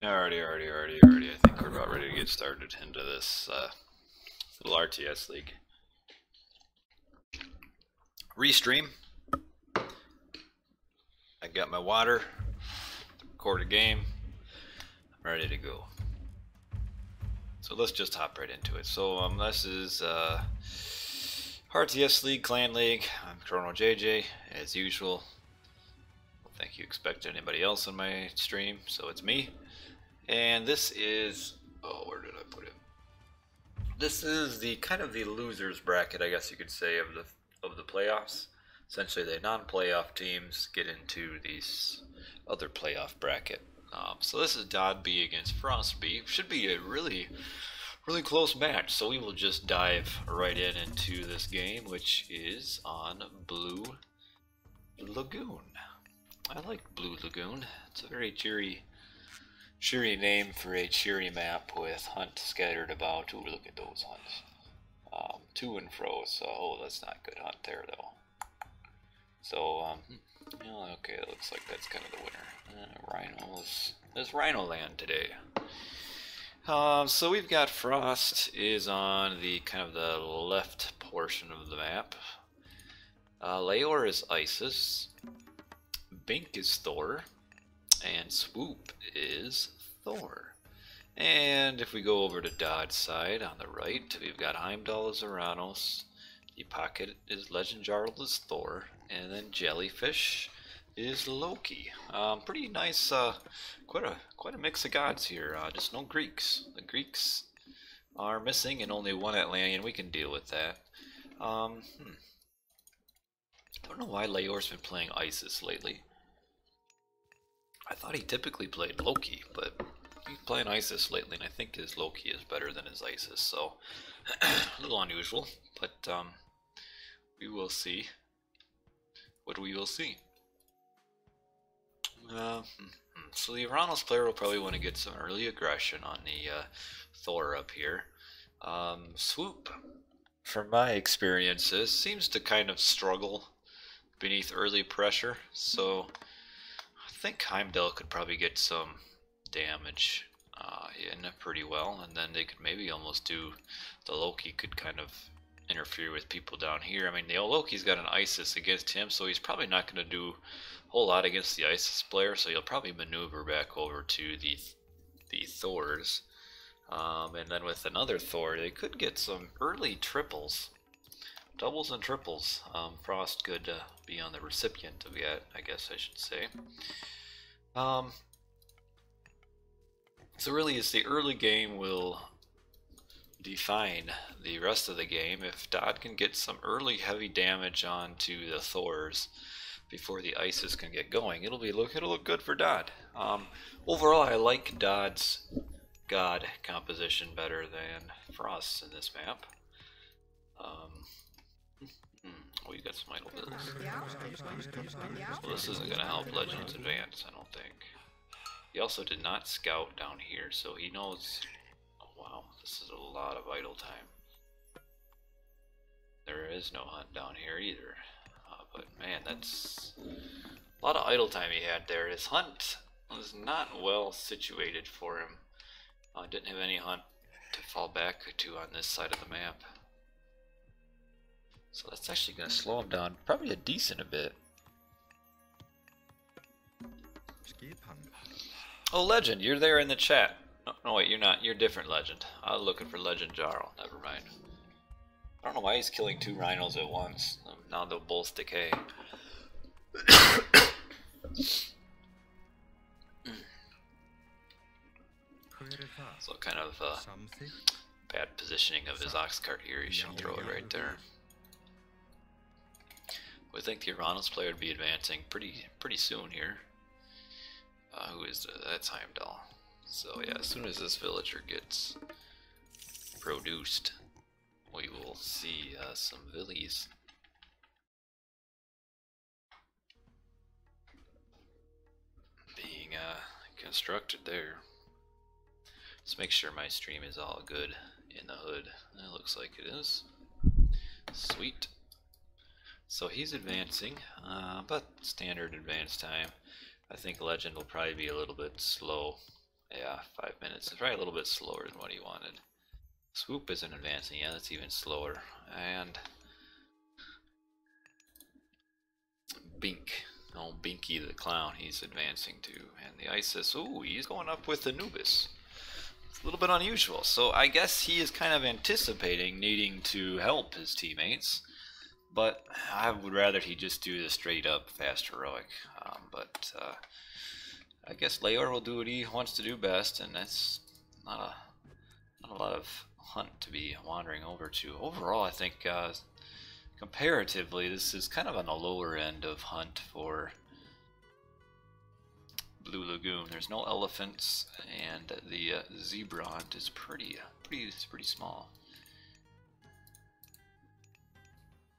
Alrighty. I think we're about ready to get started into this little RTS league. Recstream. I got my water. Record a game. I'm ready to go. So let's just hop right into it. So this is RTS League, Clan League. I'm Chrono JJ, as usual. I don't think you expect anybody else on my stream, so it's me. And this is, oh, where did I put it? This is the kind of the losers bracket, I guess you could say, of the playoffs. Essentially, the non-playoff teams get into these other playoff bracket. So this is DoDB against FrostB. Should be a really close match. So we will just dive right into this game, which is on Blue Lagoon. I like Blue Lagoon. It's a very cheery name for a cheery map with hunt scattered about. Ooh, look at those hunts. To and fro, so oh, that's not good hunt there though. So okay, it looks like that's kind of the winner. Rhinos. There's Rhino Land today. So we've got Frost is on the kind of the left portion of the map. Leor is Isis. Bink is Thor. And Swoop is Thor. And if we go over to Dodd's side on the right, we've got Heimdall as Uranus, the Pocket is Legend Jarl is Thor, and then Jellyfish is Loki. Pretty nice, quite a mix of gods here. Just no Greeks. The Greeks are missing, and only one Atlantean. We can deal with that. Don't know why Leor's been playing Isis lately. I thought he typically played Loki, but he's playing Isis lately, and I think his Loki is better than his Isis, so a little unusual, but we will see what we will see. So the Uranus player will probably want to get some early aggression on the Thor up here. Swoop, from my experiences, seems to kind of struggle beneath early pressure, so I think Heimdall could probably get some damage in pretty well, and then they could maybe almost do, the Loki could kind of interfere with people down here. I mean, the Loki's got an Isis against him, so he's probably not going to do a whole lot against the Isis player, so he'll probably maneuver back over to the Thors. And then with another Thor, they could get some early triples. Doubles and triples. Frost could be on the recipient of that, I guess I should say. So really, it's the early game will define the rest of the game. If Dodd can get some early heavy damage onto the Thors before the Isis can get going, it'll look good for Dodd. Overall, I like Dodd's god composition better than Frost's in this map. Oh, you got some idle bills. Well, this isn't going to help Legends advance, I don't think. He also did not scout down here, so he knows. Oh wow, this is a lot of idle time. There is no hunt down here either. But man, that's a lot of idle time he had there. His hunt was not well situated for him. Didn't have any hunt to fall back to on this side of the map. So that's actually going to slow him down probably a decent bit. Oh, Legend, you're there in the chat. No, wait, you're not. You're a different Legend. I was looking for Legend Jarl. Never mind. I don't know why he's killing two rhinos at once. Now they'll both decay. So kind of bad positioning of his ox cart here. He should throw it right there. I think the Uranus player would be advancing pretty soon here. Who is that's Heimdall. So yeah, as soon as this villager gets produced, we will see some villies. Being constructed there. Let's make sure my stream is all good in the hood. It looks like it is. Sweet. So he's advancing, but standard advance time. I think Legend will probably be a little bit slow Yeah, 5 minutes. It's probably a little bit slower than what he wanted. Swoop isn't advancing. Yeah, that's even slower. And Bink. Oh, Binky the Clown, he's advancing too. And the Isis, ooh, he's going up with Anubis. It's a little bit unusual. So I guess he is kind of anticipating needing to help his teammates. But I would rather he just do the straight up fast heroic. I guess Leor will do what he wants to do best, and that's not a lot of hunt to be wandering over to. Overall, I think comparatively, this is kind of on the lower end of hunt for Blue Lagoon. There's no elephants, and the zebra hunt is pretty small.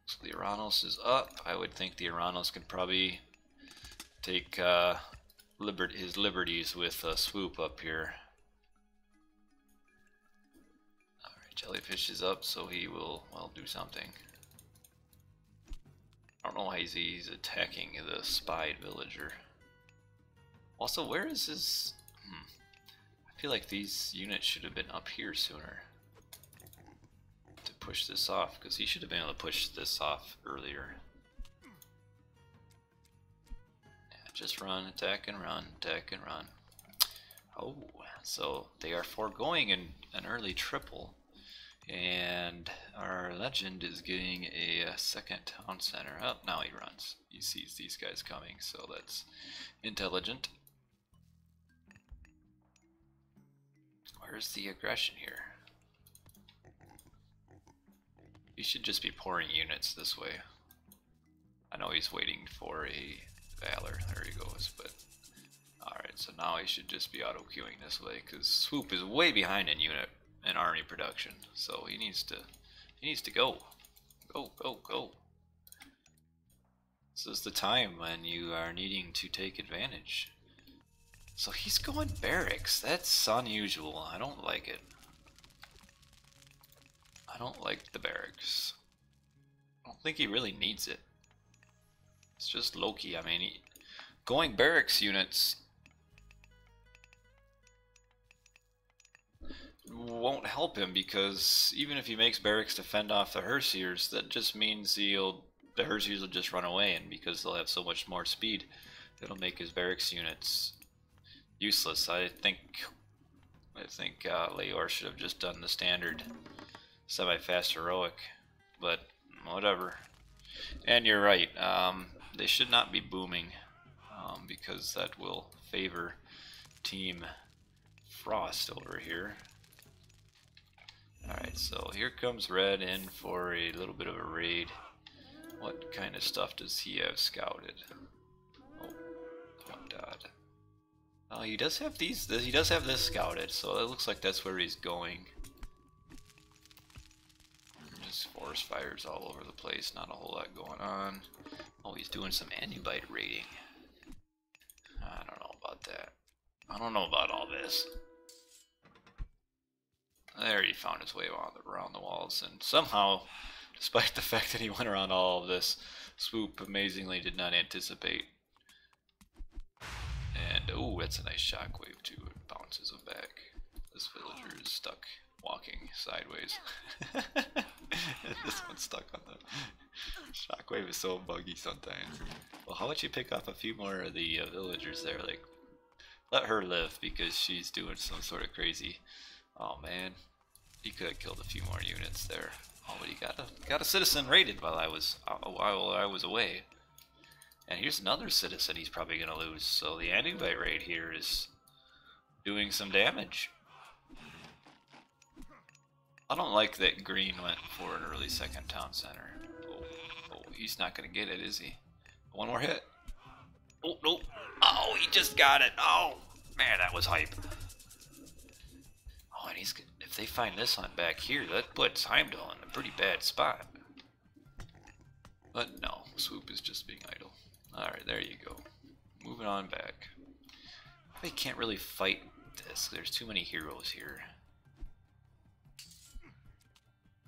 So the Uranos is up. I would think the Uranos can probably take his liberties with Swoop up here. Alright, Jellyfish is up, so he will, well, do something. I don't know why he's attacking the spied villager. Also, where is his... I feel like these units should have been up here sooner to push this off, because he should have been able to push this off earlier. Yeah, just run, attack and run, attack and run. Oh, so they are foregoing an early triple. And our legend is getting a second town center. Oh, now he runs. He sees these guys coming, so that's intelligent. Where's the aggression here? He should just be pouring units this way. I know he's waiting for a Valor. There he goes, but... Alright, so now he should just be auto-queuing this way, because Swoop is way behind in unit and army production, so he needs to go. Go. This is the time when you are needing to take advantage. So he's going barracks. That's unusual. I don't like it. I don't like the barracks. I don't think he really needs it. It's just Loki. I mean, going barracks units won't help him, because even if he makes barracks to fend off the Hersiers, that just means the Hersiers will just run away, and because they'll have so much more speed, it'll make his barracks units useless. I think Leor should have just done the standard semi-fast heroic, but whatever. And you're right, they should not be booming, because that will favor Team Frost over here. Alright, so here comes Red in for a little bit of a raid. What kind of stuff does he have scouted? Oh god. Oh, he does have these. He does have this scouted, so it looks like that's where he's going. Just forest fires all over the place, not a whole lot going on. Oh, he's doing some Anubite raiding. I don't know about that. I don't know about all this. There, he found his way around the walls, and somehow, despite the fact that he went around all of this, Swoop amazingly did not anticipate. And, oh, that's a nice shockwave too, it bounces him back. This villager is stuck walking sideways. This one's stuck on the... Shockwave is so buggy sometimes. Well, how about you pick off a few more of the villagers there, like, let her live, because she's doing some sort of crazy... Oh man, he could have killed a few more units there. Oh, but he got a citizen raided while I was away. And here's another citizen he's probably gonna lose. So the Anubite raid here is doing some damage. I don't like that Green went for an early second town center. Oh, he's not gonna get it, is he? One more hit. Oh, no. Oh, he just got it. Oh, man, that was hype. Oh, and if they find this hunt back here, that puts Heimdall in a pretty bad spot. But no, Swoop is just being idle. Alright, there you go. Moving on back. They can't really fight this. There's too many heroes here.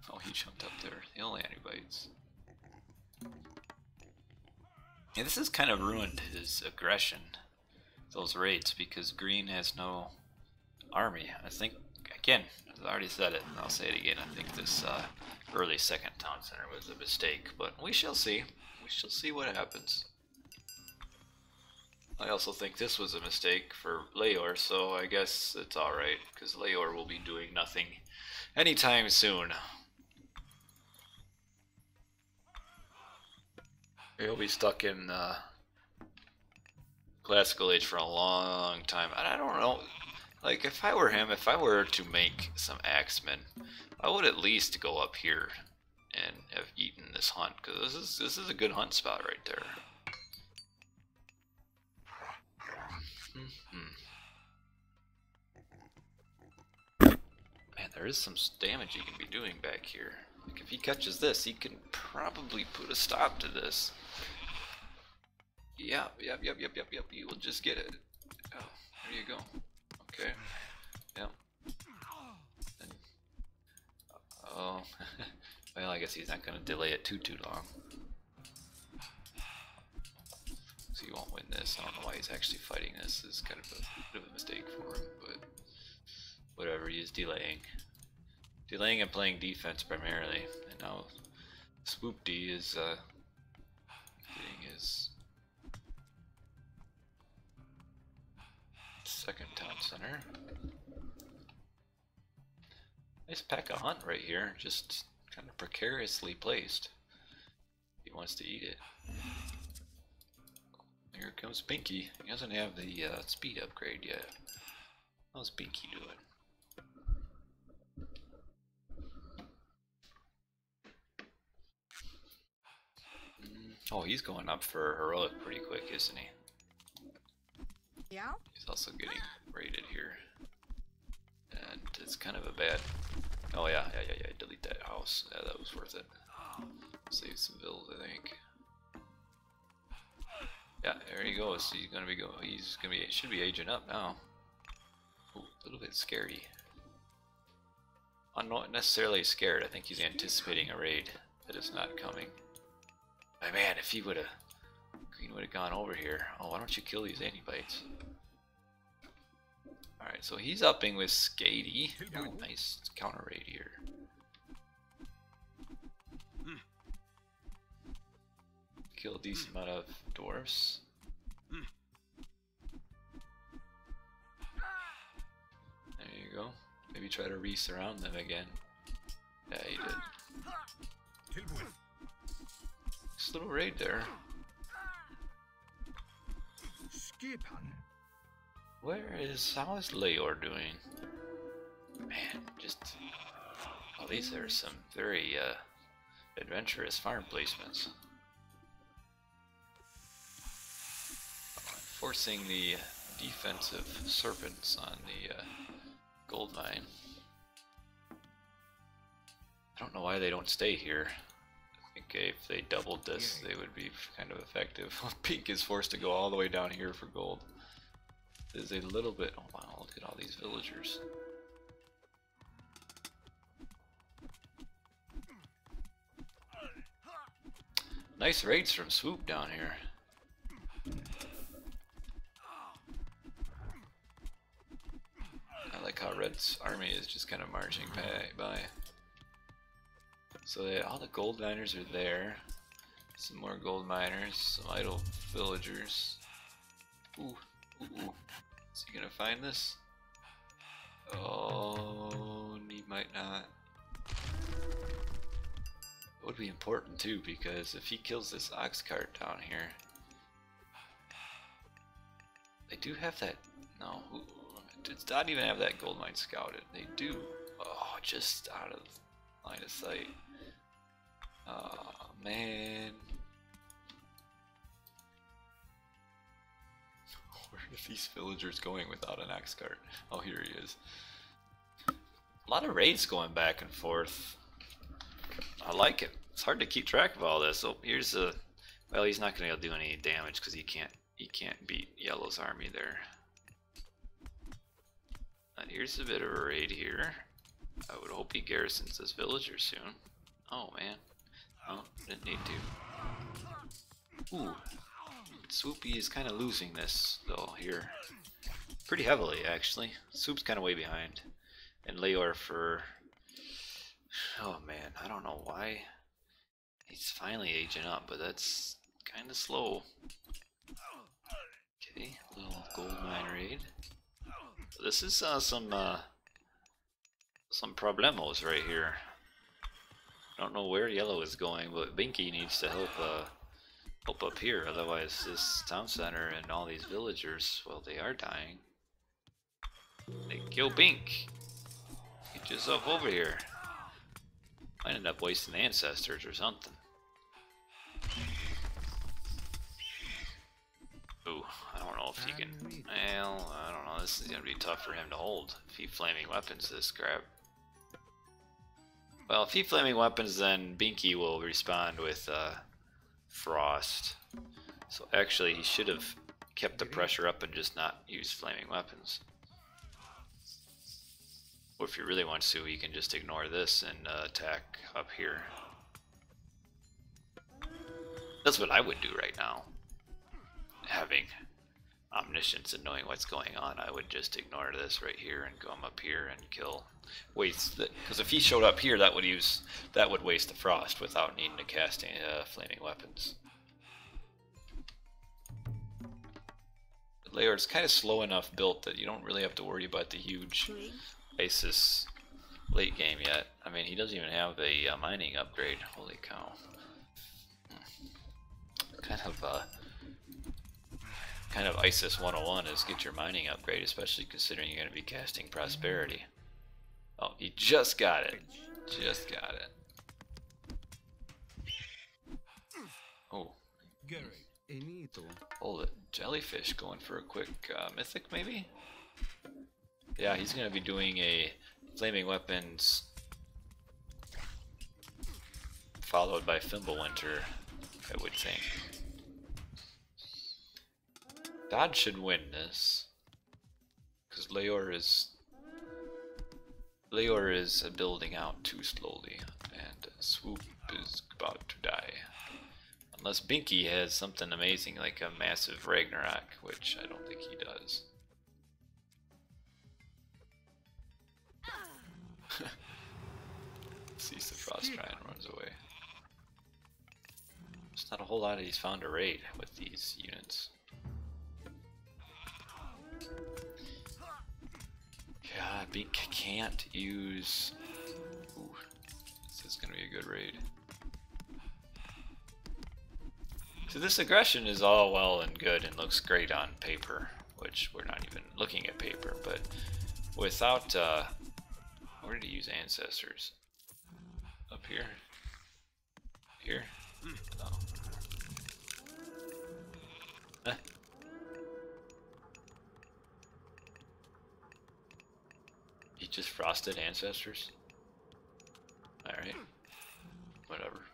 Oh, he jumped up there. The only Anubites. Yeah, this has kind of ruined his aggression, those raids, because Green has no army. I think, again, I've already said it, and I'll say it again. I think this early second town center was a mistake, but we shall see. We shall see what happens. I also think this was a mistake for Leor, so I guess it's alright, because Leor will be doing nothing anytime soon. He'll be stuck in Classical Age for a long time. And I don't know, like, if I were him, if I were to make some axemen, I would at least go up here and have eaten this hunt, because this is a good hunt spot right there. Man, there is some damage he can be doing back here. Like, if he catches this, he can probably put a stop to this. Yep. You will just get it. Oh, there you go. Okay. Yep. And, oh. Well, I guess he's not going to delay it too long. So he won't win this. I don't know why he's actually fighting this. This is kind of a bit of a mistake for him, but whatever. He's delaying. Delaying and playing defense primarily. And now Swoop D is getting his second town center. Nice pack of hunt right here, just kind of precariously placed. He wants to eat it. Here comes Pinky. He doesn't have the speed upgrade yet. How's Pinky doing? Oh, he's going up for heroic pretty quick, isn't he? Yeah. He's also getting raided here. And it's kind of a bad... Oh yeah, delete that house. Yeah, that was worth it. Save some bills, I think. Yeah, there he goes. He's gonna be should be aging up now. Ooh, a little bit scary. I'm not necessarily scared. I think he's anticipating a raid that is not coming. But man, if he Green would have gone over here. Oh, why don't you kill these anti-bites? Alright, so he's upping with Skady. Oh, nice counter raid here. Kill a decent amount of dwarfs. There you go. Maybe try to re-surround them again. Yeah, he did. Nice little raid there. How is Leor doing? Man, oh, these are some very adventurous farm placements. Forcing the defensive serpents on the gold mine. I don't know why they don't stay here. I think if they doubled this, they would be kind of effective. Pink is forced to go all the way down here for gold. Is a little bit. Oh wow, look at all these villagers. Nice raids from Swoop down here. I like how Red's army is just kind of marching by. So all the gold miners are there. Some more gold miners, some idle villagers. Ooh. Is he gonna find this? Oh, he might not. It would be important too, because if he kills this ox cart down here, they do have that. No, does not even have that gold mine scouted. They do. Oh, just out of line of sight. Oh man. Where are these villagers going without an axe cart? Oh, here he is. A lot of raids going back and forth. I like it. It's hard to keep track of all this. So here's a. Well, he's not going to do any damage because he can't beat Yellow's army there. And here's a bit of a raid here. I would hope he garrisons this villager soon. Oh man. Oh, didn't need to. Ooh. Swoopy is kind of losing this though here. pretty heavily actually. Soup's kind of way behind, and Leor for, oh man, I don't know why he's finally aging up, but that's kind of slow. Okay, little gold mine raid. This is some problemos right here. I don't know where yellow is going, but Binky needs to help up here. Otherwise, this town center and all these villagers, well, they are dying. They kill Bink. Get yourself over here. Might end up wasting the ancestors or something. Ooh, I don't know if he can. Well, I don't know. This is gonna be tough for him to hold if he flaming weapons this crap. Well, if he flaming weapons, then Binky will respond with frost. So actually, he should have kept the pressure up and just not use flaming weapons. Or if he really wants to, he can just ignore this and attack up here. That's what I would do right now. Having omniscience and knowing what's going on, I would just ignore this right here and come up here and kill. Waste that, because if he showed up here, that would waste the frost without needing to cast flaming weapons. Leor's kind of slow enough built that you don't really have to worry about the huge ISIS late game yet. I mean, he doesn't even have a mining upgrade. Holy cow! Kind of ISIS 101 is get your mining upgrade, especially considering you're going to be casting prosperity. Oh, he just got it. Just got it. Oh. Hold it. Jellyfish going for a quick mythic, maybe? Yeah, he's going to be doing a flaming weapons followed by Fimbulwinter, I would think. Dodge should win this, because Leor is building out too slowly, and Swoop is about to die. Unless Binky has something amazing like a massive Ragnarok, which I don't think he does. Sees the frost try and runs away. There's not a whole lot of he's found a raid with these units. God, Bink can't use. Ooh, this is gonna be a good raid. So this aggression is all well and good and looks great on paper, which we're not even looking at paper, but without where did he use ancestors? Up here? Here? No. Huh? He just frosted ancestors? Alright. Whatever.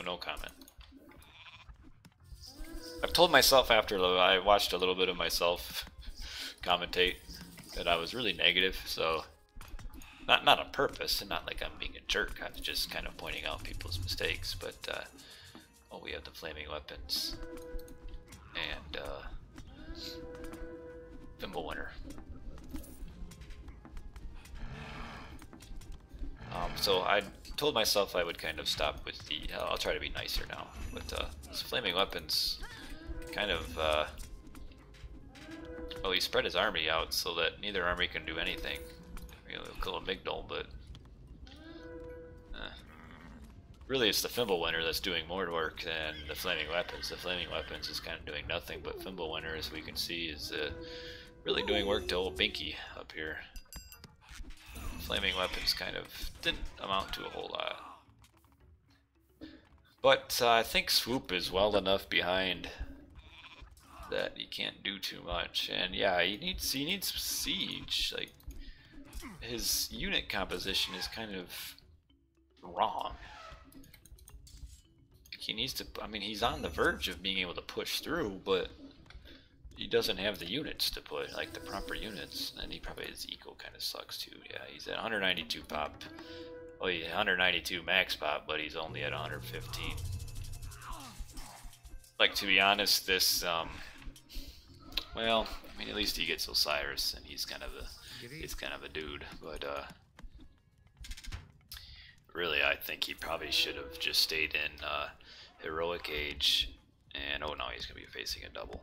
No comment. I've told myself after I watched a little bit of myself commentate that I was really negative, so not on purpose, and not like I'm being a jerk. I'm just kind of pointing out people's mistakes. But oh, we have the flaming weapons and Fimbulwinter. So I told myself I would kind of stop with the. I'll try to be nicer now. But this flaming weapons kind of. Well, he spread his army out so that neither army can do anything. He'll kill a Migdol, but really it's the Fimbulwinter that's doing more work than the flaming weapons. The flaming weapons is kind of doing nothing, but Fimbulwinter, as we can see, is really doing work to old Binky up here. Flaming weapons kind of didn't amount to a whole lot. But I think Swoop is well enough behind that he can't do too much. And yeah, he needs siege. Like, his unit composition is kind of wrong. He needs to, I mean, he's on the verge of being able to push through, but he doesn't have the units to put, like the proper units, and he probably, his eco kind of sucks too. Yeah, he's at 192 pop, Oh, yeah, 192 max pop, but he's only at 115. Like, to be honest, this, well, I mean, at least he gets Osiris, and he's kind of a dude, but, really, I think he probably should have just stayed in, Heroic Age, and, oh no, he's gonna be facing a double.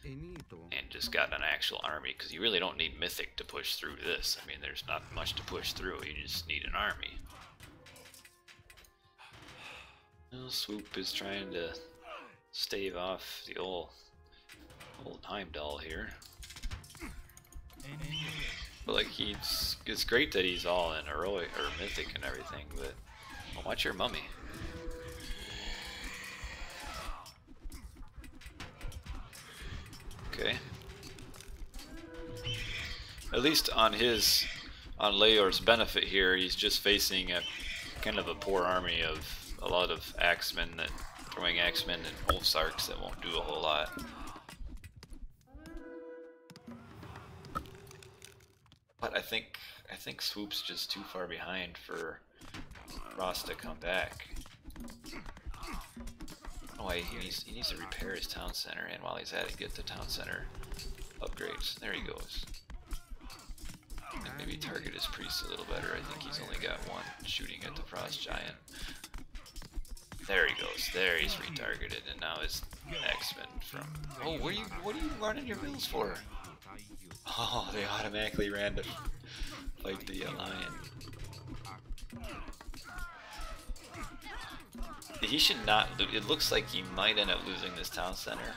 And just got an actual army, because you really don't need Mythic to push through this. I mean, there's not much to push through, you just need an army. Well, Swoop is trying to stave off the old Heimdall here. But like, it's great that he's all in Heroic, or Mythic and everything, but well, watch your mummy. Okay. At least on Leor's benefit here, he's just facing a kind of a poor army of a lot of axemen throwing axemen and Wolfsarks that won't do a whole lot. But I think Swoop's just too far behind for Ross to come back. Oh, wait, he needs to repair his town center, and while he's at it, get the town center upgrades. There he goes. And maybe target his priest a little better. I think he's only got one shooting at the Frost Giant. There he goes. There, he's retargeted, and now his X-Men from. Oh, what are you running your mills for? Oh, they automatically ran to fight the lion. He should not lose. It looks like he might end up losing this town center.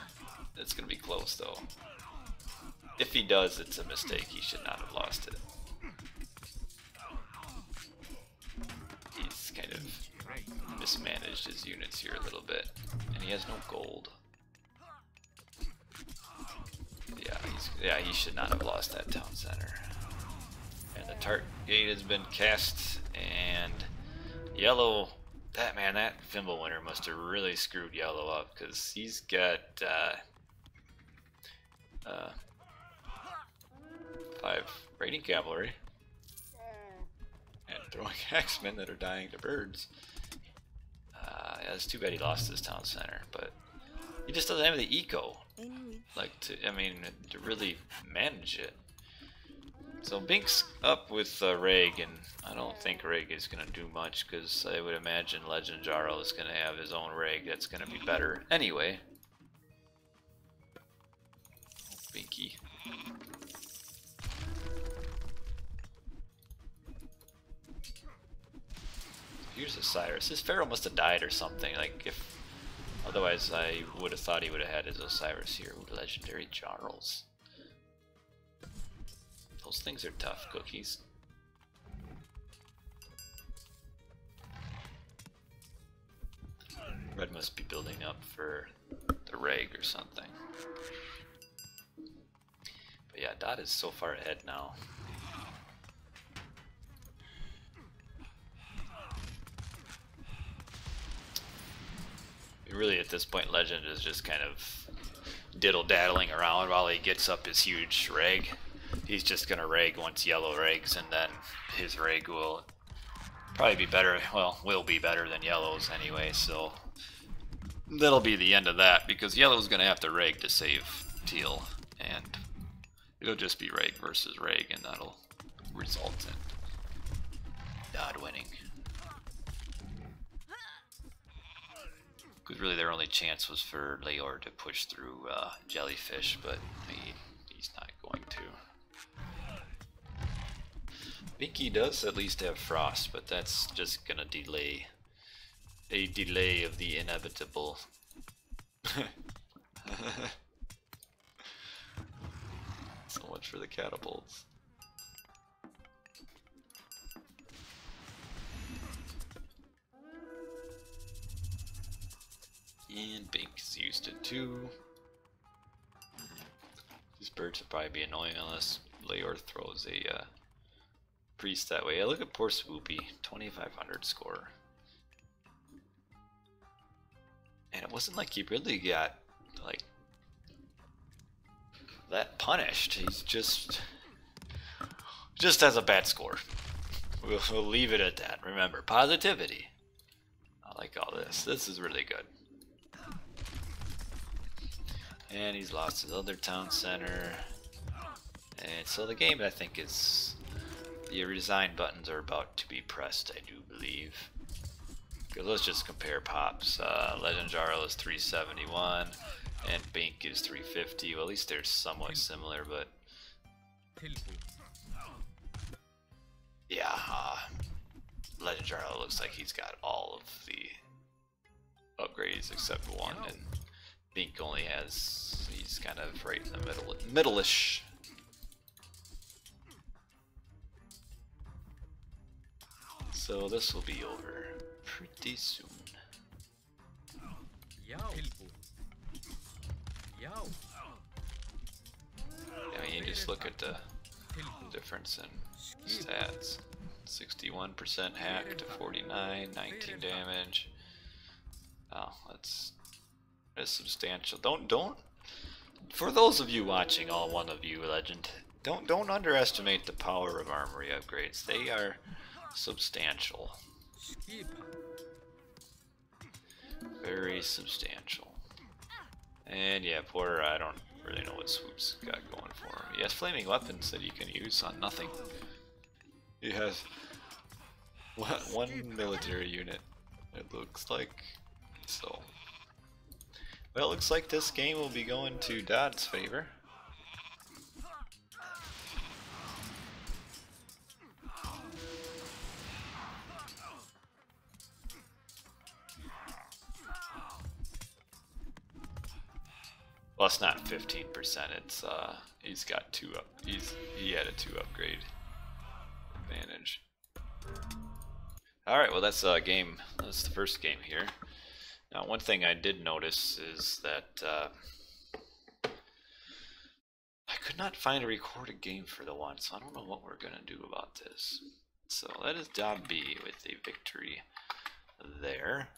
It's gonna be close though. If he does, it's a mistake. He should not have lost it. He's kind of mismanaged his units here a little bit, and he has no gold. Yeah, he should not have lost that town center. And the Tart Gate has been cast, and yellow. That Thimble Winter must have really screwed yellow up, because he's got 5 raiding cavalry and throwing axemen that are dying to birds. Yeah, it's too bad he lost his town center, but he just doesn't have the eco, like to really manage it. So Bink's up with Reg, and I don't think Reg is going to do much, because I would imagine Legend Jarl is going to have his own Reg that's going to be better anyway. Binky. Here's Osiris. His Pharaoh must have died or something. Like, otherwise I would have thought he would have had his Osiris here. Ooh, legendary Jarls. Those things are tough cookies. Red must be building up for the Reg or something. But yeah, Dot is so far ahead now. Really, at this point, Legend is just kind of diddle-daddling around while he gets up his huge Reg. He's just gonna Reg once yellow Regs, and then his Reg will probably be better, well, will be better than yellow's anyway, so that'll be the end of that, because yellow's gonna have to Reg to save teal, and it'll just be Reg versus Reg, and that'll result in Dodd winning. Because really their only chance was for Leor to push through Jellyfish, but he's not going to. Binky does at least have Frost, but that's just gonna delay a delay of the inevitable. So much for the catapults. And Bink's used it too. These birds will probably be annoying unless Leor throws a priest that way. Look at poor Swoopy, 2500 score. And it wasn't like he really got like that punished. He's just has a bad score. We'll leave it at that. Remember, positivity. I like all this. This is really good. And he's lost his other town center. And so the game, I think, is... The resign buttons are about to be pressed, I do believe. Okay, let's just compare pops. Legend Jarl is 371, and Bink is 350. Well, at least they're somewhat similar, but... Yeah, Legend Jarl looks like he's got all of the upgrades except one, and Bink only has... He's kind of right in the middle-ish. So this will be over pretty soon. I mean, you just look at the difference in stats. 61% hack to 49, 19 damage. Oh, that's substantial. Don't. For those of you watching, all one of you, Legend, don't underestimate the power of armory upgrades. They are substantial. Very substantial. And yeah, Porter, I don't really know what Swoop's got going for him. He has flaming weapons that he can use on nothing. He has one military unit, it looks like. So, well, it looks like this game will be going to Dodd's favor. Well, it's not 15%. It's he's got he had a 2 upgrade advantage. All right, well that's game. That's the first game here. Now, one thing I did notice is that I could not find a recorded game for the one, so I don't know what we're gonna do about this. So that is DoDB with a victory there.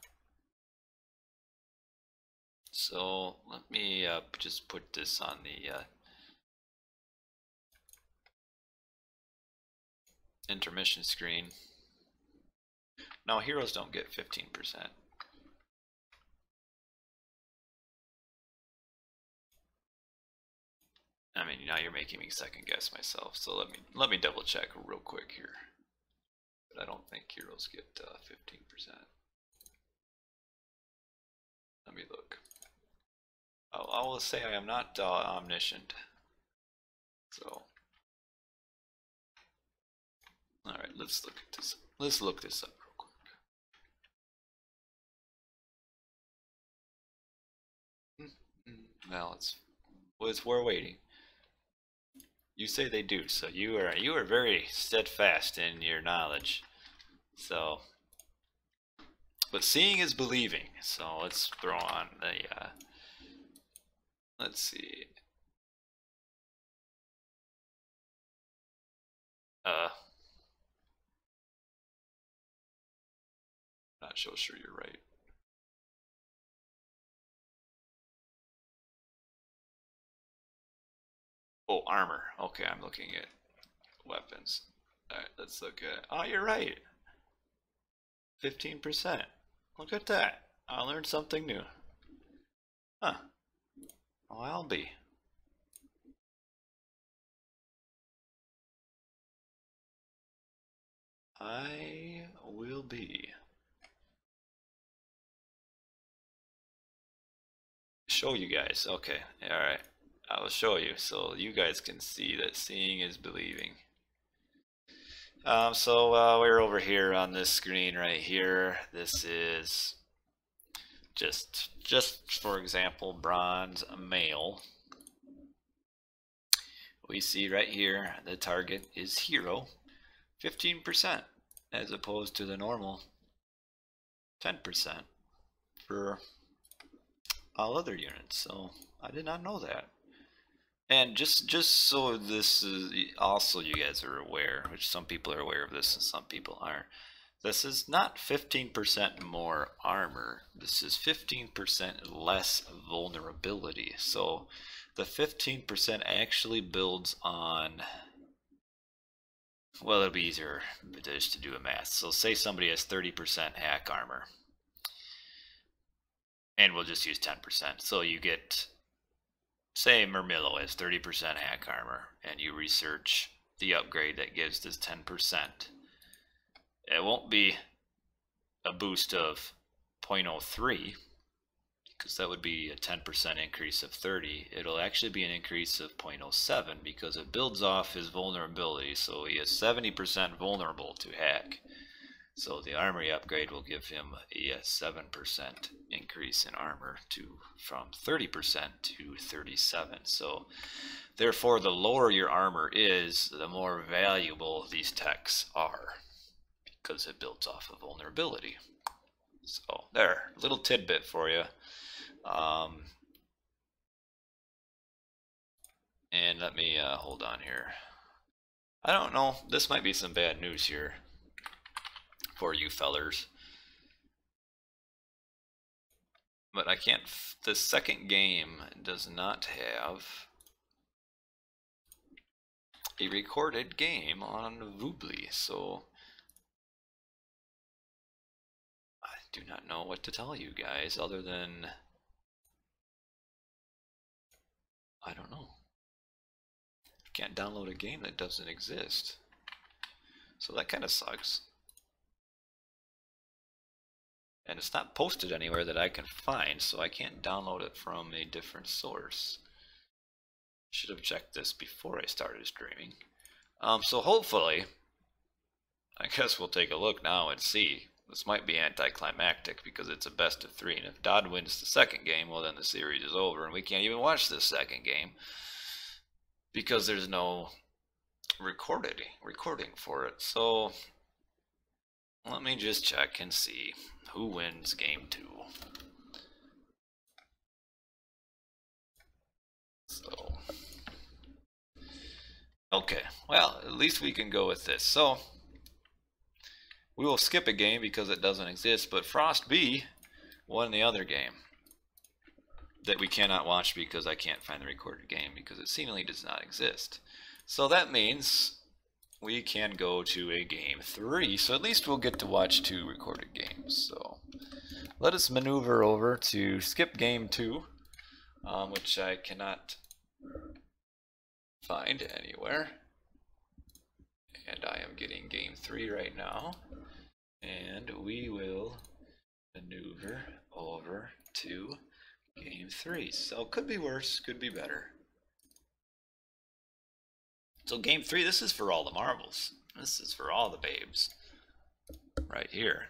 So let me just put this on the intermission screen. Now heroes don't get 15%. I mean, now you're making me second guess myself. So let me double check real quick here. But I don't think heroes get 15%. Let me look. I will say I am not omniscient. So, all right, let's look at this. Let's look this up real quick. Well, we're waiting. You say they do, so you are very steadfast in your knowledge. So, but seeing is believing. So let's throw on the. Let's see. Not so sure you're right. Oh, armor. Okay, I'm looking at weapons. Alright, let's look at... Oh, you're right. 15%. Look at that. I learned something new. Huh. Oh, I'll be. I will be. Show you guys. Okay. Alright. I will show you so you guys can see that seeing is believing. We're over here on this screen right here. This is just for example, bronze male. We see right here the target is hero, 15%, as opposed to the normal 10% for all other units. So I did not know that. And just so this is also you guys are aware, which some people are aware of this and some people aren't. This is not 15% more armor. This is 15% less vulnerability. So the 15% actually builds on well, it'll be easier just to do a math. So say somebody has 30% hack armor. And we'll just use 10%. So you get, say Murmillo has 30% hack armor, and you research the upgrade that gives this 10%. It won't be a boost of 0.03, because that would be a 10% increase of 30. It'll actually be an increase of 0.07 because it builds off his vulnerability. So he is 70% vulnerable to hack. So the armory upgrade will give him a 7% increase in armor from 30% to 37. So therefore, the lower your armor is, the more valuable these techs are, because it builds off of vulnerability. So there, little tidbit for you. And let me hold on here. I don't know, this might be some bad news here for you fellers, but I can't, the second game does not have a recorded game on Voobly, so I do not know what to tell you guys other than, I don't know. You can't download a game that doesn't exist, so that kind of sucks. And it's not posted anywhere that I can find, so I can't download it from a different source. Should have checked this before I started streaming. So hopefully, I guess we'll take a look now and see. This might be anticlimactic because it's a best of 3, and if Dodd wins the second game, well then the series is over and we can't even watch this second game because there's no recording for it. So let me just check and see who wins game 2. So, okay, well, at least we can go with this. So, we will skip a game because it doesn't exist, but Frost B won the other game that we cannot watch because I can't find the recorded game because it seemingly does not exist. So that means we can go to a game 3, so at least we'll get to watch 2 recorded games. So let us maneuver over to skip game 2, which I cannot find anywhere. And I am getting game 3 right now. And we will maneuver over to game 3. So could be worse, could be better. So game 3, this is for all the marbles. This is for all the babes. Right here.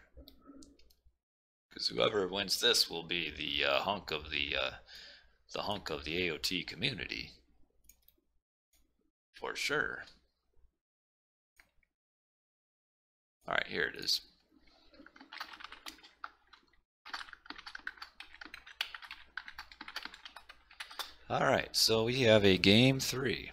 Because whoever wins this will be the hunk of the AOT community. For sure. Alright, here it is. Alright, so we have a game 3.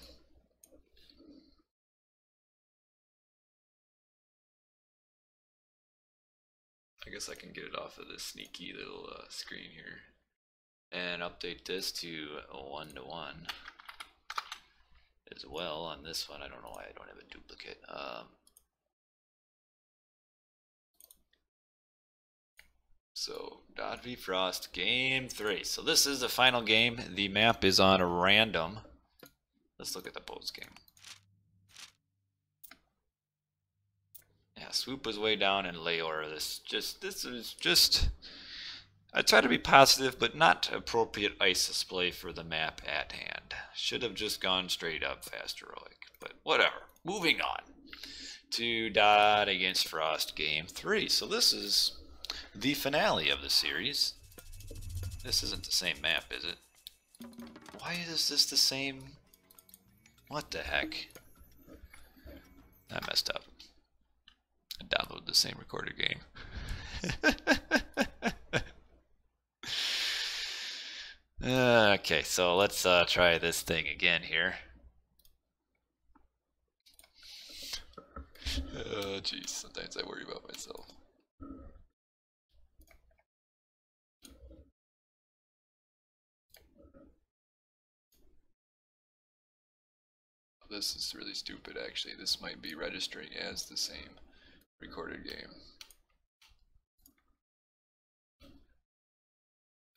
I guess I can get it off of this sneaky little screen here and update this to 1-to-1 as well on this one. I don't know why I don't have a duplicate. So Dot v Frost game 3. So this is the final game. The map is on random. Let's look at the post game. Yeah, Swoop was way down in Leor. This is just. I try to be positive, but not appropriate ISIS play for the map at hand. Should have just gone straight up fast heroic, but whatever. Moving on to Dot against Frost game 3. So this is the finale of the series. This isn't the same map, is it? Why is this the same? What the heck? I messed up. I downloaded the same recorded game. Okay, so let's try this thing again here. Oh, jeez, sometimes I worry about myself. This is really stupid, actually. This might be registering as the same recorded game.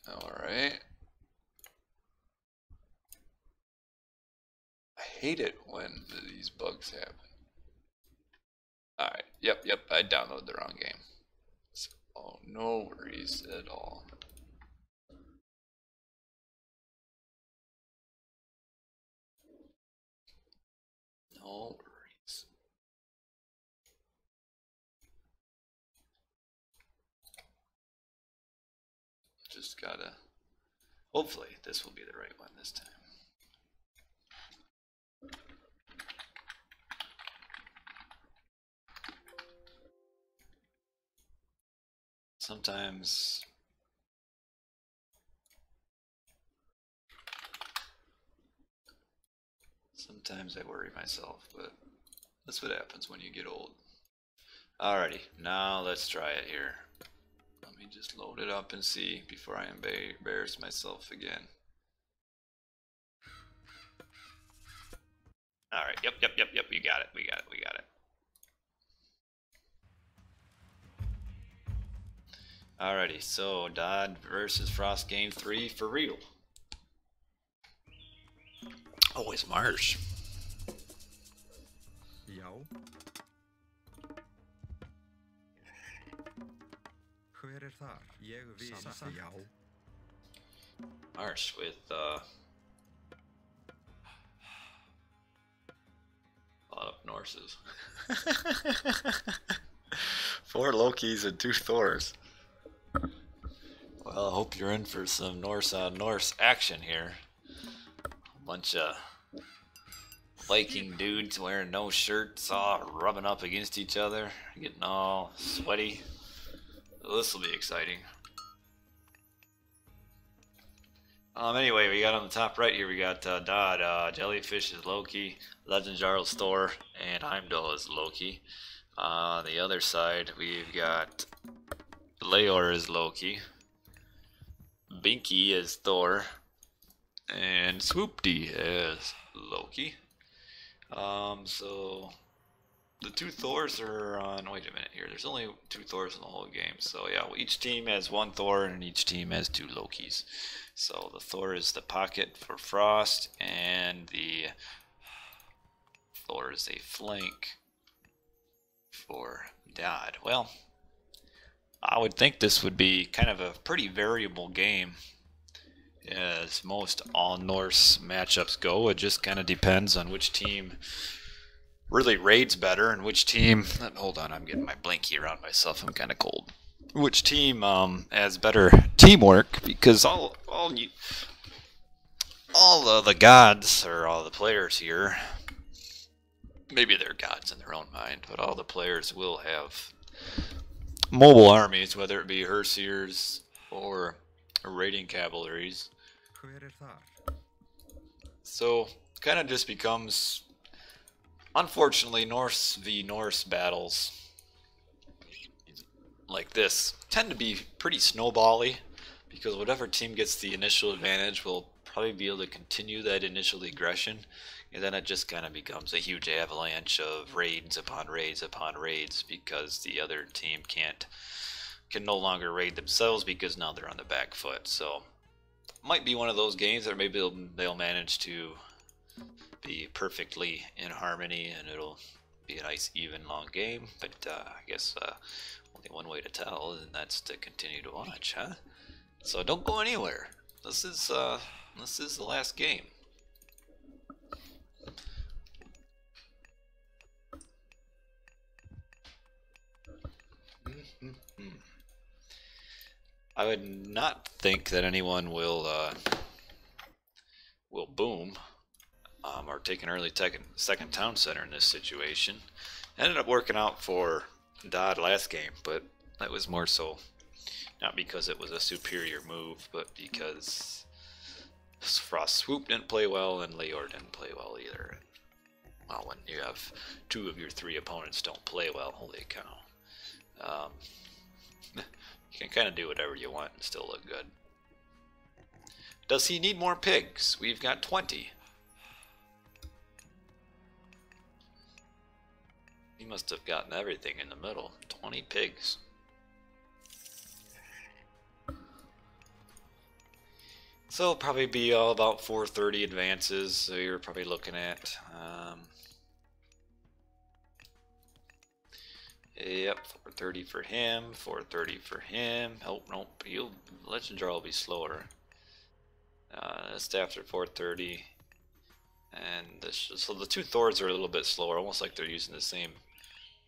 Alright. I hate it when these bugs happen. Alright, yep, I downloaded the wrong game. So, oh, no worries at all. No worries. Just gotta... Hopefully this will be the right one this time. Sometimes I worry myself, but that's what happens when you get old. Alrighty, now let's try it here. Let me just load it up and see before I embarrass myself again. Alright, yep, we got it. Alrighty, so Dodd versus Frost game 3 for real. Oh, it's Marsh. Já. Hver þar? Ég við já. Marsh with a lot of Norses. 4 Lokis and 2 Thors. Well, I hope you're in for some Norse on Norse action here. A bunch of Viking dudes wearing no shirts, all rubbing up against each other, getting all sweaty. This will be exciting. Anyway, we got on the top right here, we got Dodd, Jellyfish is Loki, Legend Jarl's Thor, and Heimdall is Loki. On the other side, we've got Leor is Loki, Binky is Thor, and Swoopty is Loki. So the 2 Thors are on. Wait a minute here. There's only 2 Thors in the whole game. So yeah, each team has 1 Thor and each team has 2 Lokis. So the Thor is the pocket for Frost, and the Thor is a flank for Dodd. Well, I would think this would be kind of a pretty variable game, as most all Norse matchups go. It just kind of depends on which team really raids better and which team... Hold on, I'm getting my blankie around myself. I'm kind of cold. Which team has better teamwork, because all of the gods, or all the players here, maybe they're gods in their own mind, but all the players will have mobile armies, whether it be Herseers or raiding cavalries. So it kind of just becomes, unfortunately, Norse v Norse battles like this tend to be pretty snowbally, because whatever team gets the initial advantage will probably be able to continue that initial aggression, and then it just kind of becomes a huge avalanche of raids upon raids upon raids, because the other team can no longer raid themselves, because now they're on the back foot. So might be one of those games that maybe they'll manage to be perfectly in harmony and it'll be a nice even long game, but I guess only one way to tell, and that's to continue to watch, huh? So don't go anywhere. This is the last game. I would not think that anyone will boom or take an early second town center in this situation. Ended up working out for Dodd last game, but that was more so not because it was a superior move, but because Frost Swoop didn't play well and Leor didn't play well either. Well, when you have 2 of your 3 opponents don't play well, holy cow. You can kind of do whatever you want and still look good. Does he need more pigs? We've got 20. He must have gotten everything in the middle. 20 pigs. So it'll probably be all about 430 advances. So you're probably looking at yep, 430 for him, 430 for him. Oh nope, Legend Draw will be slower. Just after 430. And so the two Thors are a little bit slower, almost like they're using the same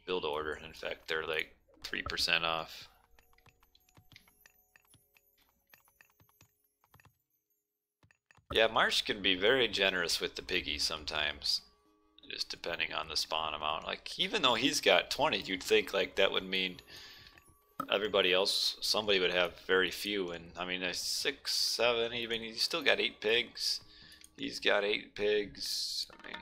build order. In fact, they're like 3% off. Yeah, Marsh can be very generous with the piggies sometimes, just depending on the spawn amount. Like, even though he's got 20, you'd think like that would mean everybody else, somebody would have very few. And I mean, 6, 7, even he's still got 8 pigs. He's got 8 pigs. I mean,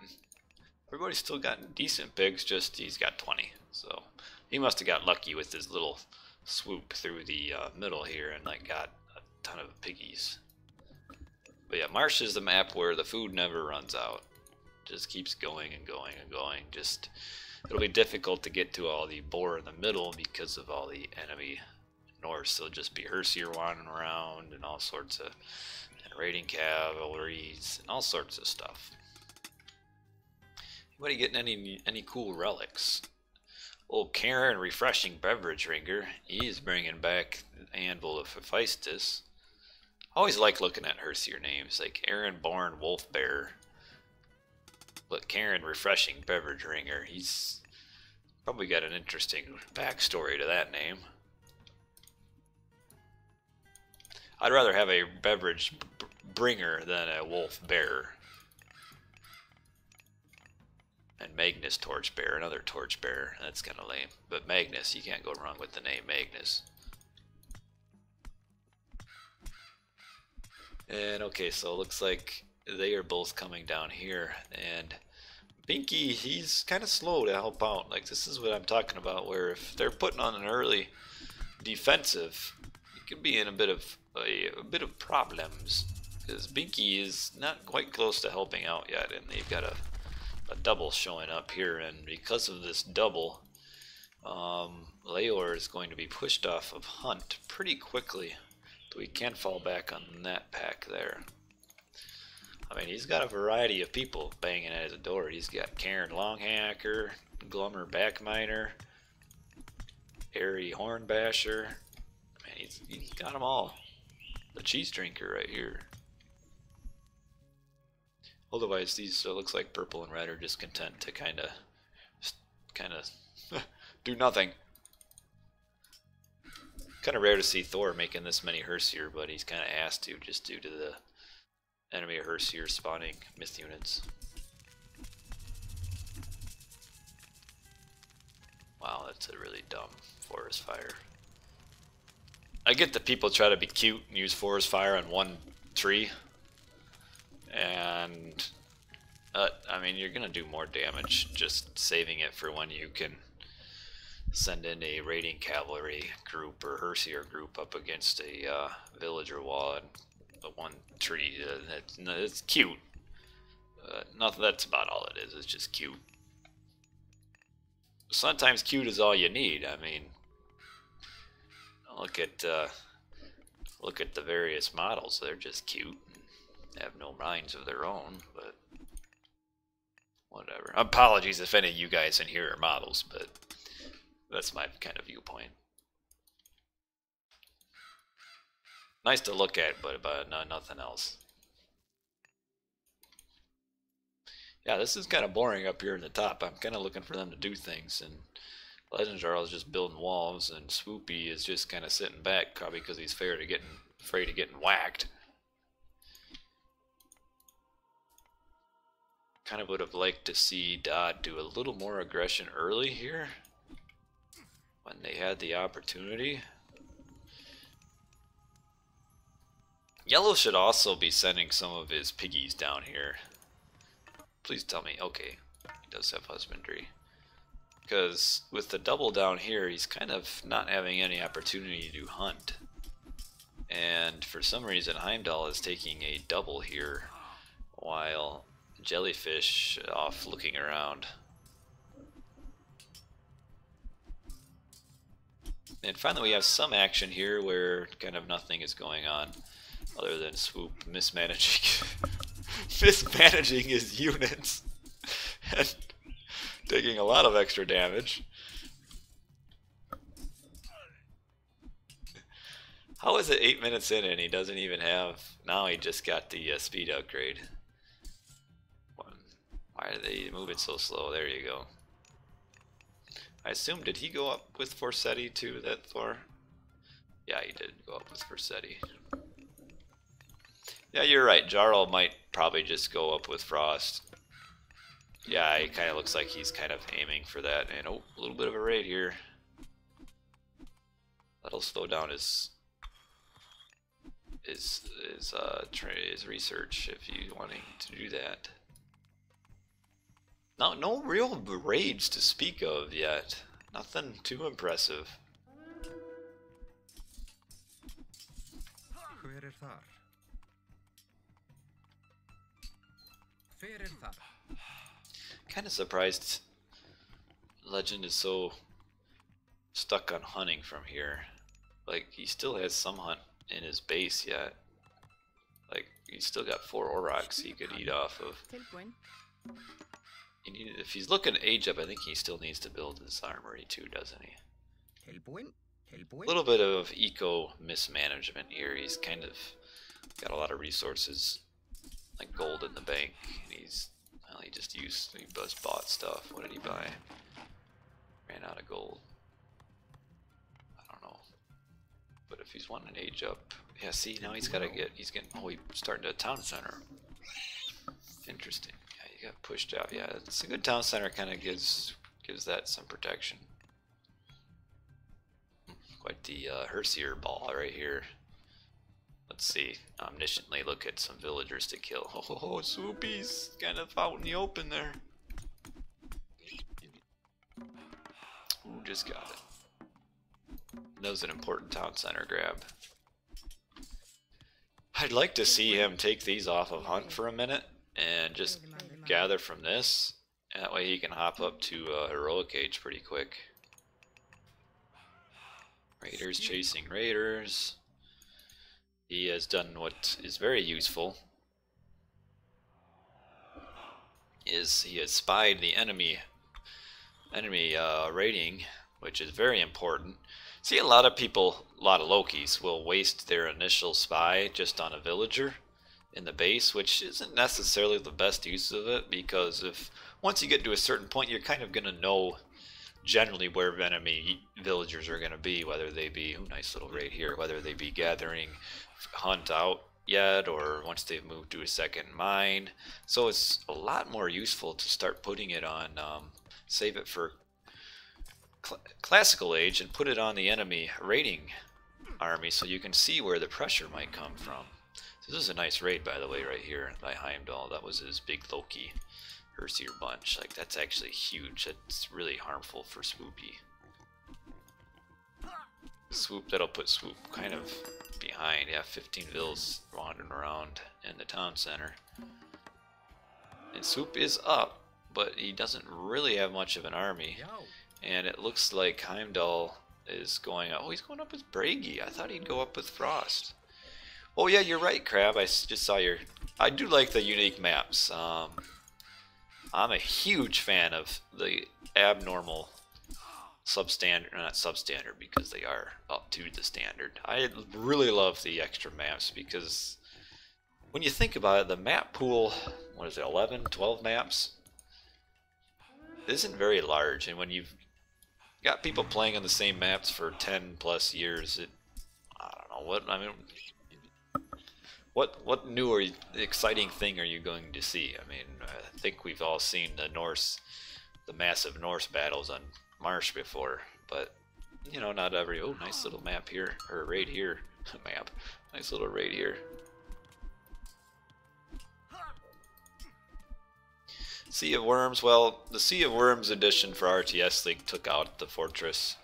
everybody's still got decent pigs, just he's got 20. So he must have got lucky with his little swoop through the middle here and like got a ton of piggies. But yeah, Marsh is the map where the food never runs out. Just keeps going and going and going. Just, it'll be difficult to get to all the boar in the middle because of all the enemy north. So it'll just be Herseer wandering around and all sorts of, and raiding cavalries and all sorts of stuff. Anybody getting any cool relics? Old Karen, refreshing beverage drinker. He's bringing back the Anvil of Hephaestus. I always like looking at Herseer names, like Aaron Born Wolf Bear. But Karen, refreshing beverage drinker. He's probably got an interesting backstory to that name. I'd rather have a beverage bringer than a wolf bear. And Magnus Torchbearer, another Torchbearer. That's kind of lame. But Magnus, you can't go wrong with the name Magnus. And okay, so it looks like they are both coming down here. And Binky, he's kind of slow to help out. Like, this is what I'm talking about, where if they're putting on an early defensive, it could be in a bit of problems. Because Binky is not quite close to helping out yet, and they've got a double showing up here, and because of this double, Leor is going to be pushed off of Hunt pretty quickly, so he can't fall back on that pack there. I mean, he's got a variety of people banging at his door. He's got Karen Longhacker, Glummer Backminer, Harry Hornbasher. I mean, he's got them all. The cheese drinker right here. Otherwise, these looks like purple and red are just content to kind of do nothing. Kind of rare to see Thor making this many Herseer, but he's kind of asked to just due to the enemy of Herseer spawning myth units. Wow, that's a really dumb forest fire. I get that people try to be cute and use forest fire on one tree. And I mean, you're gonna do more damage just saving it for when you can send in a raiding cavalry group or Herseer group up against a villager wall and the one tree. It's cute. Nothing. That's about all it is. It's just cute. Sometimes cute is all you need. I mean, look at the various models. They're just cute. Have no minds of their own, but whatever. Apologies if any of you guys in here are models, but that's my kind of viewpoint. Nice to look at, but nothing else. Yeah, this is kind of boring up here in the top. I'm kind of looking for them to do things, and Legend Jarl is just building walls, and Swoopy is just kind of sitting back, probably because he's afraid of getting whacked. Kind of would have liked to see Dodd do a little more aggression early here when they had the opportunity. Yellow should also be sending some of his piggies down here. Please tell me, okay, he does have husbandry. Because with the double down here, he's kind of not having any opportunity to hunt. And for some reason, Heimdall is taking a double here while Jellyfish off looking around. And finally we have some action here where kind of nothing is going on other than Swoop mismanaging mismanaging his units and taking a lot of extra damage. How is it 8 minutes in and he doesn't even have... Now he just got the speed upgrade. Why are they moving so slow? There you go. I assume, did he go up with Forsetti too that far? Yeah, he did go up with Forsetti. Yeah, you're right. Jarl might probably just go up with Frost. Yeah, it kind of looks like he's kind of aiming for that. And oh, a little bit of a raid here. That'll slow down his research if you wanting to do that. No real raids to speak of yet. Nothing too impressive. Kind of surprised Legend is so stuck on hunting from here. Like, he still has some hunt in his base yet. Like, he's still got 4 Aurochs he could eat off of. If he's looking to age up, I think he still needs to build his armory too, doesn't he? A little bit of eco mismanagement here. He's kind of got a lot of resources, like gold in the bank, and he just bought stuff. What did he buy? Ran out of gold. I don't know. But if he's wanting to age up, yeah. See, now he's getting. Oh, he's starting a town center. Interesting. He got pushed out. Yeah, it's a good town center. Kind of gives that some protection. Quite the Herseer ball right here. Let's see. Omnisciently look at some villagers to kill. Oh, Swoopy's kind of out in the open there. Ooh, just got it. That was an important town center grab. I'd like to see him take these off of Hunt for a minute and just gather from this. That way he can hop up to Heroic Age pretty quick. Raiders chasing raiders. He has done what is very useful. He has spied the enemy raiding, which is very important. See, a lot of people, a lot of Lokis will waste their initial spy just on a villager in the base, which isn't necessarily the best use of it, because once you get to a certain point, you're kind of going to know generally where enemy villagers are going to be, whether they be, ooh, nice little raid here, whether they be gathering Hunt out yet, or once they've moved to a second mine. So it's a lot more useful to start putting it on, save it for Classical Age and put it on the enemy raiding army so you can see where the pressure might come from. So this is a nice raid, by the way, right here by Heimdall. That was his big Loki Herseer bunch. Like, that's actually huge. That's really harmful for Swoopy. Swoop, that'll put Swoop kind of behind. Yeah, 15 vills wandering around in the town center. And Swoop is up, but he doesn't really have much of an army. And it looks like Heimdall is going up. Oh, he's going up with Bragi. I thought he'd go up with Frost. Oh yeah, you're right, Crab. I just saw your... I do like the unique maps. I'm a huge fan of the abnormal substandard, not substandard because they are up to the standard. I really love the extra maps because when you think about it, the map pool, what is it, 11, 12 maps? Isn't very large, and when you've got people playing on the same maps for 10 plus years, I don't know, what new or exciting thing are you going to see? I mean, I think we've all seen the massive Norse battles on Marsh before, but you know, not every. Oh, nice little map here, or raid here. Map, nice little raid here. Sea of Worms. Well, the Sea of Worms edition for RTS League took out the fortress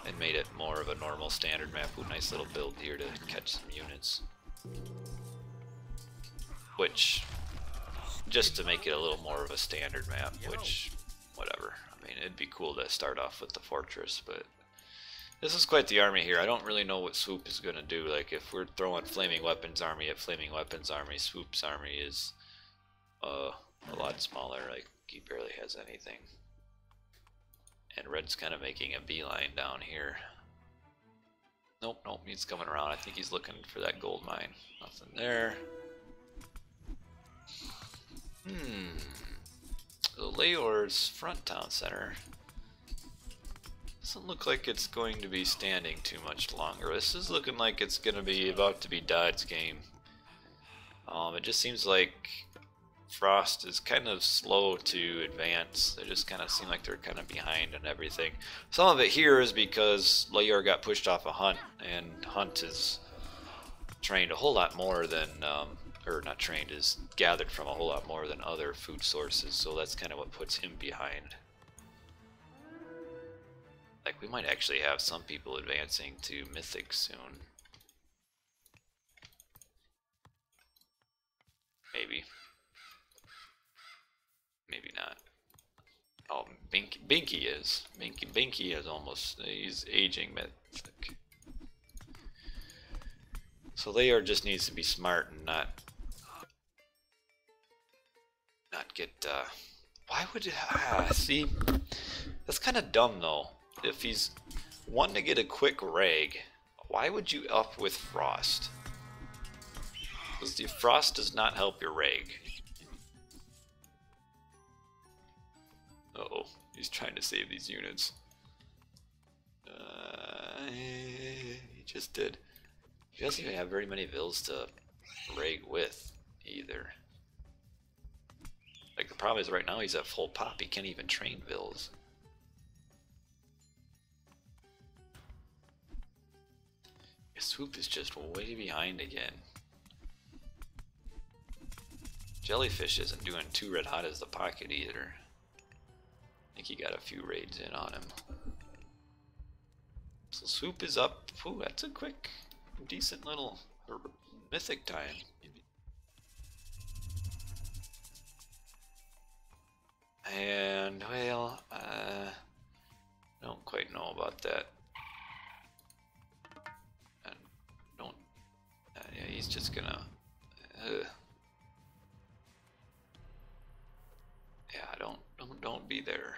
and made it more of a normal standard map. Ooh, nice little build here to catch some units. Which, just to make it a little more of a standard map, which, whatever. I mean, it'd be cool to start off with the fortress, but This is quite the army here. I don't really know what Swoop is going to do. Like, if we're throwing Flaming Weapons Army at Flaming Weapons Army, Swoop's army is a lot smaller. Like, he barely has anything. And Red's kind of making a beeline down here. Nope, nope, he's coming around. I think he's looking for that gold mine. Nothing there. So Leor's front town center doesn't look like it's going to be standing too much longer. This is looking like it's going to be about to be Dodd's game. It just seems like Frost is kind of slow to advance. They just kind of seem like they're kind of behind and everything. Some of it here is because Leor got pushed off a hunt, and Hunt is trained a whole lot more than, or not trained, is gathered from a whole lot more than other food sources, so that's kind of what puts him behind. Like, we might actually have some people advancing to Mythic soon. Maybe. Maybe not. Oh, Binky is. Binky is almost, he's aging Mythic. So Leor just needs to be smart and not get, why would, see, that's kind of dumb though. If he's wanting to get a quick reg, why would you up with Frost? Because the Frost does not help your reg. Uh-oh, he's trying to save these units. He just did. He doesn't even have very many vills to reg with, either. Like, the problem is right now he's at full pop, he can't even train vills. Swoop is just way behind again. Jellyfish isn't doing too red hot as the pocket either. I think he got a few raids in on him. So Swoop is up. Ooh, that's a quick, decent little Mythic time. And, well, don't quite know about that. Yeah, he's just gonna. Yeah, don't be there.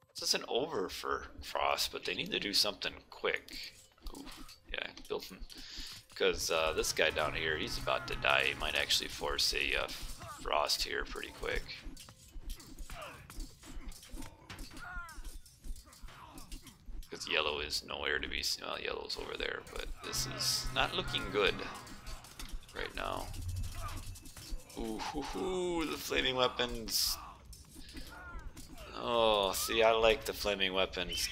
This isn't over for Frost, but they need to do something quick. Ooh, yeah, built him. Because this guy down here, he's about to die. He might actually force a Frost here pretty quick. Because yellow is nowhere to be seen. Well, yellow's over there, but this is not looking good right now. Ooh, the flaming weapons. Oh, see, I like the flaming weapons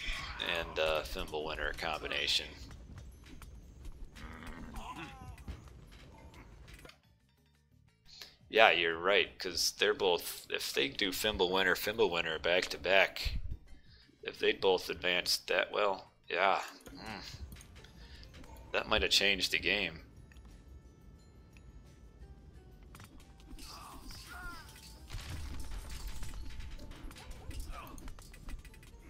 and Fimbulwinter combination. Yeah, you're right, because they're both, if they do Fimbulwinter back to back, if they both advanced that well, yeah, that might have changed the game.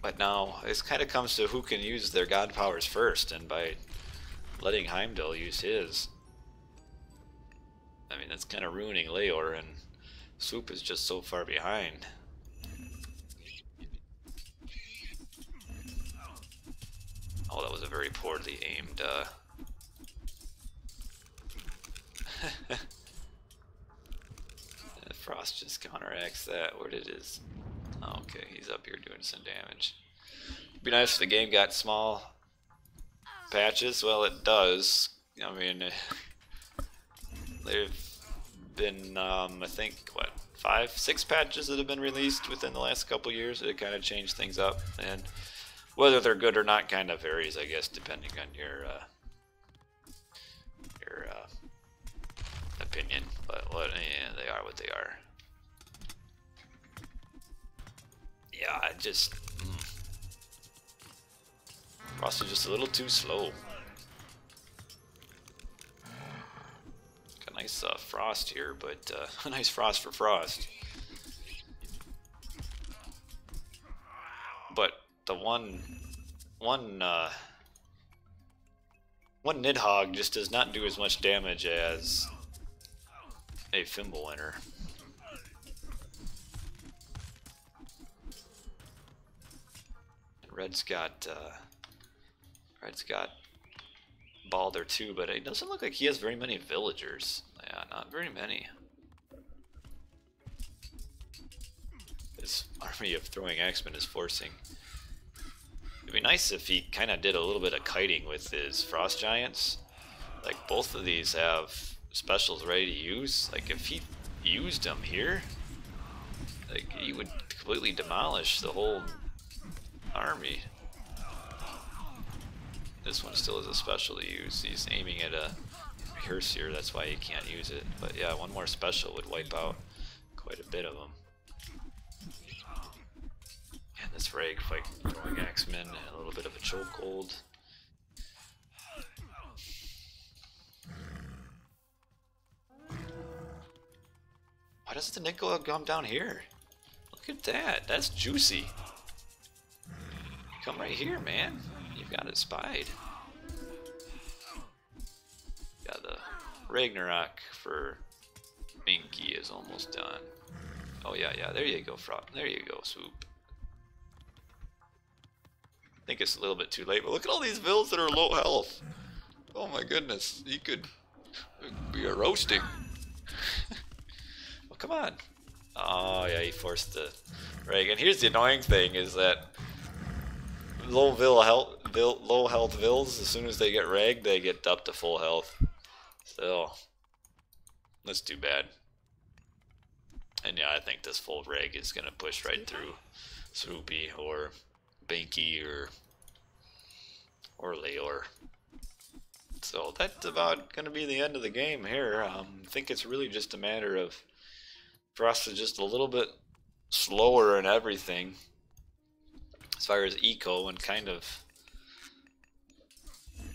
But now, this kind of comes to who can use their god powers first, and by letting Heimdall use his, I mean, that's kind of ruining Leor, and Swoop is just so far behind. Oh, that was a very poorly aimed, Frost just counteracts that. Where did his... Oh, okay, he's up here doing some damage. It'd be nice if the game got small patches. Well, it does. I mean, there've been, I think, what, 5, 6 patches that have been released within the last couple years that kind of changed things up. And whether they're good or not kind of varies, I guess, depending on your opinion. But yeah, they are what they are. Yeah, I just... Frost is just a little too slow. Got a nice Frost here, but a nice Frost for Frost. But the one Nidhogg just does not do as much damage as a Fimbulwinter. Red's got Balder too, but it doesn't look like he has very many villagers. Yeah, not very many. His army of throwing axemen is forcing. It'd be nice if he kind of did a little bit of kiting with his frost giants. Like, both of these have specials ready to use. Like, if he used them here, like, he would completely demolish the whole army. This one still has a special to use. He's aiming at a Herseer, that's why he can't use it. But yeah, one more special would wipe out quite a bit of them. And this Reg fight throwing axemen and a little bit of a chokehold. Why doesn't the Nidhogg come down here? Look at that. That's juicy. Come right here, man. You've got it spied. Yeah, the Ragnarok for Minky is almost done. Oh yeah, there you go, Frog. There you go, Swoop. I think it's a little bit too late, but look at all these vills that are low health. Oh my goodness, he could be a roasting. Well, come on. Oh yeah, he forced the Reg. And here's the annoying thing: is that low health vills, as soon as they get Reg, they get up to full health. So that's too bad. And yeah, I think this full Reg is gonna push right through Swoopy or Binky or Leor. So that's about gonna be the end of the game here. I think it's really just a matter of Frost is just a little bit slower in everything as far as eco, and kind of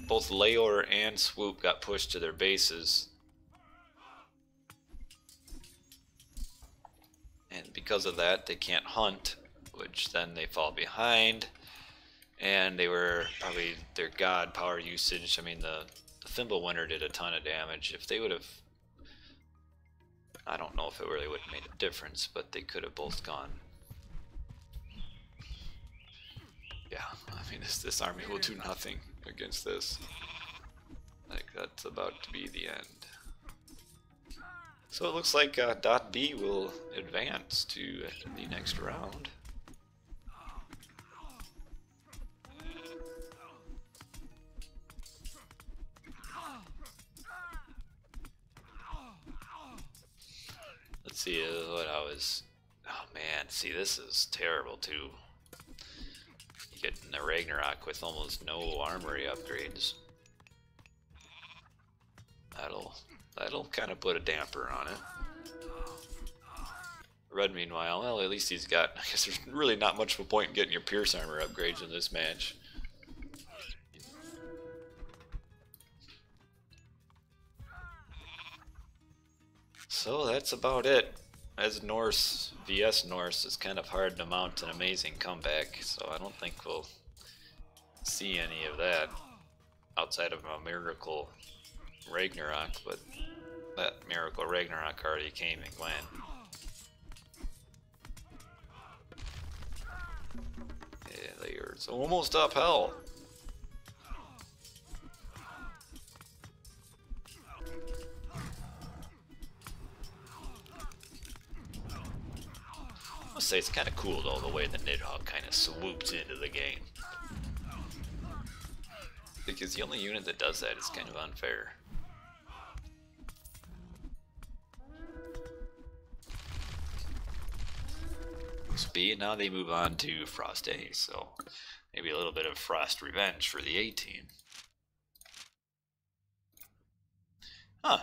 both Leor and Swoop got pushed to their bases. And because of that, they can't hunt, which then they fall behind. And they were probably their god power usage. I mean, the Fimbulwinter did a ton of damage. If they would have, I don't know if it really would have made a difference, but they could have both gone. Yeah, I mean, this army will do nothing against this. Like, that's about to be the end. So it looks like .B will advance to the next round. Let's see what I was... Oh man, see, this is terrible too. You get the Ragnarok with almost no armory upgrades. That'll kind of put a damper on it. Red, meanwhile, well, at least he's got... I guess there's really not much of a point in getting your Pierce armor upgrades in this match. So that's about it. As Norse, VS Norse is kind of hard to mount an amazing comeback, so I don't think we'll see any of that outside of a Miracle Ragnarok, but that Miracle Ragnarok already came and went. Yeah, there's almost up hell. I must say it's kind of cool though, the way the Nidhogg kind of swoops into the game. Because the only unit that does that is kind of unfair. B, now they move on to Frost A, so maybe a little bit of Frost revenge for the A team. Huh.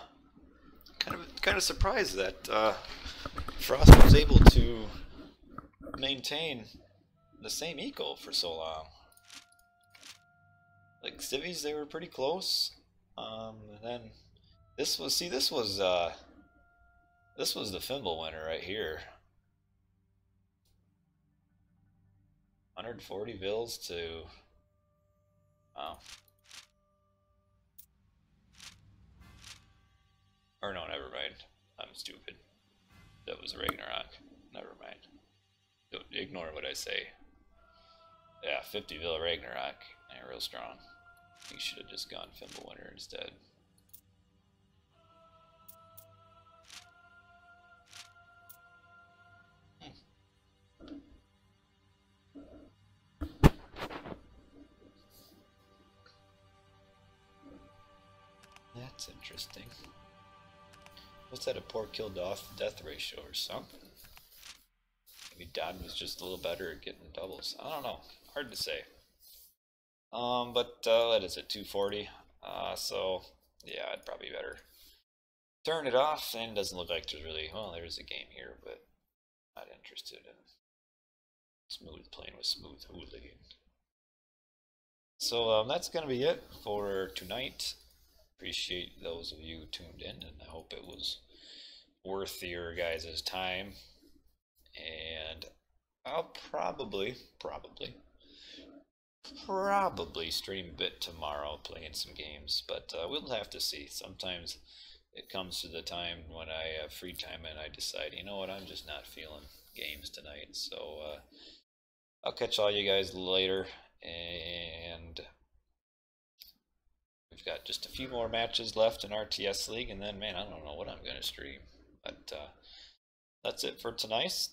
Kind of surprised that Frost was able to maintain the same eco for so long. Like civvies, they were pretty close. And then this was the Fimbulwinter right here. 140 vills to... Oh. Or no, never mind. I'm stupid. That was Ragnarok. Never mind. Don't ignore what I say. Yeah, 50 Villa Ragnarok. Yeah, real strong. You should have just gone Fimbulwinter instead. That's interesting. What's that, a poor kill death ratio or something? Maybe Don was just a little better at getting doubles. I don't know. Hard to say. But what is it, 240? So yeah, I'd probably better turn it off. And it doesn't look like there's really, well, there's a game here, but not interested in smooth playing with smooth hooligan. So that's gonna be it for tonight. Appreciate those of you who tuned in, and I hope it was worth your guys' time. And I'll probably stream a bit tomorrow, playing some games, but we'll have to see. Sometimes it comes to the time when I have free time and I decide, you know what, I'm just not feeling games tonight. So I'll catch all you guys later, and we've got just a few more matches left in RTS League, and then, man, I don't know what I'm going to stream. But that's it for tonight.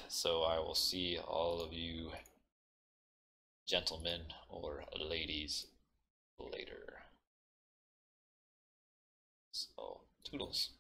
So I will see all of you gentlemen or ladies later. So, toodles.